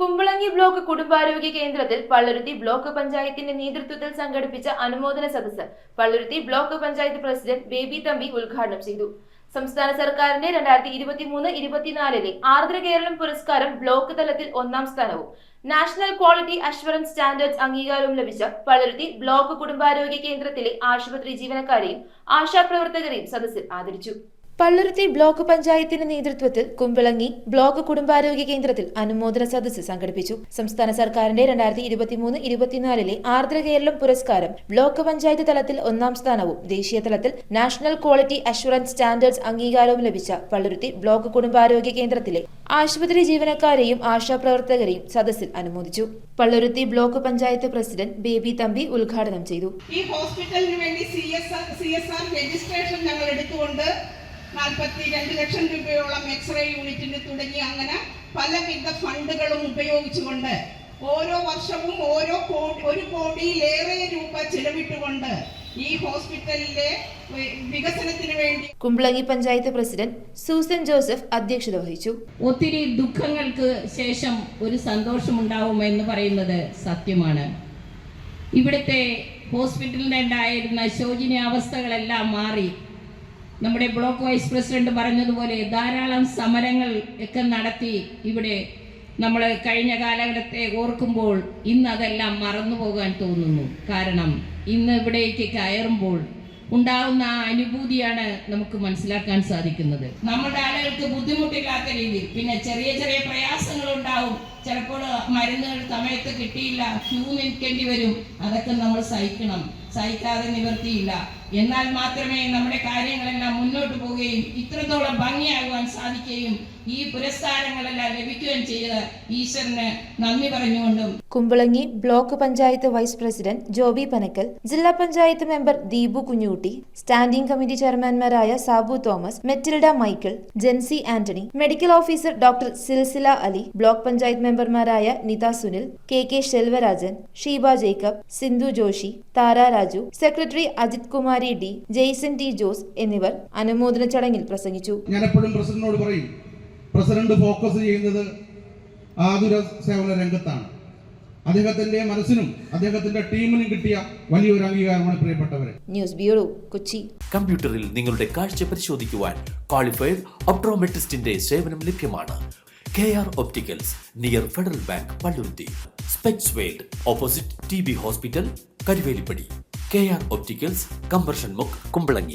Kumbalangi block കുടുംബാരോഗ്യ കേന്ദ്രത്തിൽ Palluruthy block പഞ്ചായത്തിന്റെ നേതൃത്വത്തിൽ സംഘടിപ്പിച്ച അനുമോദന സദസ്സ് Palluruthy block panchayat president baby Thampi ഉദ്ഘാടനം ചെയ്തു. സംസ്ഥാന സർക്കാരിന്റെ 2023-24 ആർദ്ര കേരളം പുരസ്കാരം ബ്ലോക്ക് തലത്തിൽ 1ാം സ്ഥാനവും നാഷണൽ ക്വാളിറ്റി അഷ്വറൻസ് സ്റ്റാൻഡേർഡ്സ് അംഗീകാരവും ലഭിച്ച പള്ളുരുത്തി ബ്ലോക്ക് കുടുംബാരോഗ്യ കേന്ദ്രത്തിലെ ആശുപത്രി ജീവനക്കാരെയും ആശാപ്രവർത്തകരെയും സദസ്സിൽ ആദരിച്ചു. പള്ളുരുത്തി ബ്ലോക്ക് പഞ്ചായത്തിന്റെ നേതൃത്വത്തിൽ കുമ്പളങ്ങി ബ്ലോക്ക് കുടുംബാരോഗ്യ കേന്ദ്രത്തിൽ അനുമോദന സദസ്സ് സംഘടിപ്പിച്ചു. സംസ്ഥാന സർക്കാരിന്റെ 2023-24 ആർദ്ര കേരളം പുരസ്കാരം ബ്ലോക്ക് പഞ്ചായത്ത് തലത്തിൽ 1ാം സ്ഥാനവും ദേശീയ തലത്തിൽ നാഷണൽ ക്വാളിറ്റി അഷ്വറൻസ് സ്റ്റാൻഡേർഡ്സ് അംഗീകാരവും ലഭിച്ച പള്ളുരുത്തി ബ്ലോക്ക് കുടുംബാരോഗ്യ കേന്ദ്രത്തിലെ ആശുപത്രി ജീവനക്കാരെയും ആശാപ്രവർത്തകരെയും സദസ്സിൽ അനുമോദിച്ചു. Palluruthy block panchayat president baby Thampi ഉദ്ഘാടനം ചെയ്തു. ഈ ഹോസ്പിറ്റലിന് വേണ്ടി CSR രജിസ്ട്രേഷൻ ഞങ്ങൾ എടുത്തുകൊണ്ട് 42 ലക്ഷം രൂപയോളം എക്സ്റേ യൂണിറ്റിന് തുടങ്ങി അങ്ങനെ പലവിധ ഫണ്ടുകളും ഉപയോഗിച്ചുകൊണ്ട് ഓരോ വർഷവും 1 കോടിയിലേറെ രൂപ ചിലവിട്ടുകൊണ്ട് ഈ ഹോസ്പിറ്റലിലെ വികസനത്തിന് വേണ്ടി Kumbalangi panchayat president Susan Joseph അധ്യക്ഷത വഹിച്ചു. ഒത്തിരി ദുഃഖങ്ങൾക്ക് ശേഷം ഒരു സന്തോഷമുണ്ടാവുമെന്ന് പറയുന്നത് സത്യമാണ്. ഇവിടുത്തെ ഹോസ്പിറ്റലിൻ്റെ ഉണ്ടായിരുന്ന ശോചനീയാവസ്ഥകളെല്ലാം മാറി. നമ്മുടെ ബ്ലോക്ക് വൈസ് പ്രസിഡന്റ് പറഞ്ഞതുപോലെ ധാരാളം സമരങ്ങൾ ഒക്കെ നടത്തി ഇവിടെ നമ്മൾ കഴിഞ്ഞ കാലഘട്ടത്തെ ഓർക്കുമ്പോൾ ഇന്ന് അതെല്ലാം മറന്നു പോകാൻ തോന്നുന്നു. കാരണം ഇന്ന് ഇവിടേക്ക് കയറുമ്പോൾ ഉണ്ടാകുന്ന ആ അനുഭൂതിയാണ് നമുക്ക് മനസ്സിലാക്കാൻ സാധിക്കുന്നത്. നമ്മുടെ ആളുകൾക്ക് ബുദ്ധിമുട്ടില്ലാത്ത രീതിയിൽ പിന്നെ ചെറിയ ചെറിയ പ്രയാസങ്ങൾ ഉണ്ടാവും. ചിലപ്പോൾ മരുന്നുകൾ സമയത്ത് കിട്ടിയില്ല, ക്യൂ നിൽക്കേണ്ടി വരും. അതൊക്കെ നമ്മൾ സഹിക്കാതെ നിവർത്തിയില്ല. എന്നാൽ മാത്രമേ നമ്മുടെ കാര്യങ്ങളെല്ലാം മുന്നോട്ട് പോവുകയും ഇത്രത്തോളം ഭംഗിയാകുവാൻ സാധിക്കുകയും ഈ പുരസ്കാരങ്ങളെല്ലാം ലഭിക്കുകയും ചെയ്ത് ഈശ്വരന് നന്ദി പറഞ്ഞുകൊണ്ടും Kumbalangi block panchayat vice president Joby Panakkal, ജില്ലാ panchayat member Deepu Kunjukutty, standing committee ചെയർമാൻമാരായ Sabu Thomas, Metilda Michael, Jency Antony, medical officer doctor Silsila Ali, block panchayat മെമ്പർമാരായ Nitha Sunil, K Selvarajan, Sheeba Jacob, Sindhu Joshy, Thara Raju, secretary Ajith Kumari D, Jaison T Jose എന്നിവർ അനുമോദന ചടങ്ങിൽ പ്രസംഗിച്ചു. ഞാൻ എപ്പോഴും പ്രസിഡന്റിനോട് പറയും, പ്രസിഡന്റ് ഫോക്കസ് ചെയ്യുന്നത് ആതുര സേവന രംഗത്താണ്. അദ്ദേഹത്തിന്റെ മനസ്സിനും അദ്ദേഹത്തിന്റെ ടീമിനും കിട്ടിയ വലിയൊരു അംഗീകാരമാണ് പ്രിയപ്പെട്ടവരെ. News bureau, Kochi. കമ്പ്യൂട്ടറിൽ നിങ്ങളുടെ കാഴ്ച പരിശോധിക്കുവാൻ ക്വാളിഫൈഡ് ഒപ്ട്രോമെട്രിസ്റ്റിന്റെ സേവനം ലഭ്യമാണ്. KR Opticals, near federal bank, Palluruthy. Specs world, opposite TB hospital, Karuvelippady. KR Opticals, combustion മുക്ക്, കുമ്പളങ്ങി.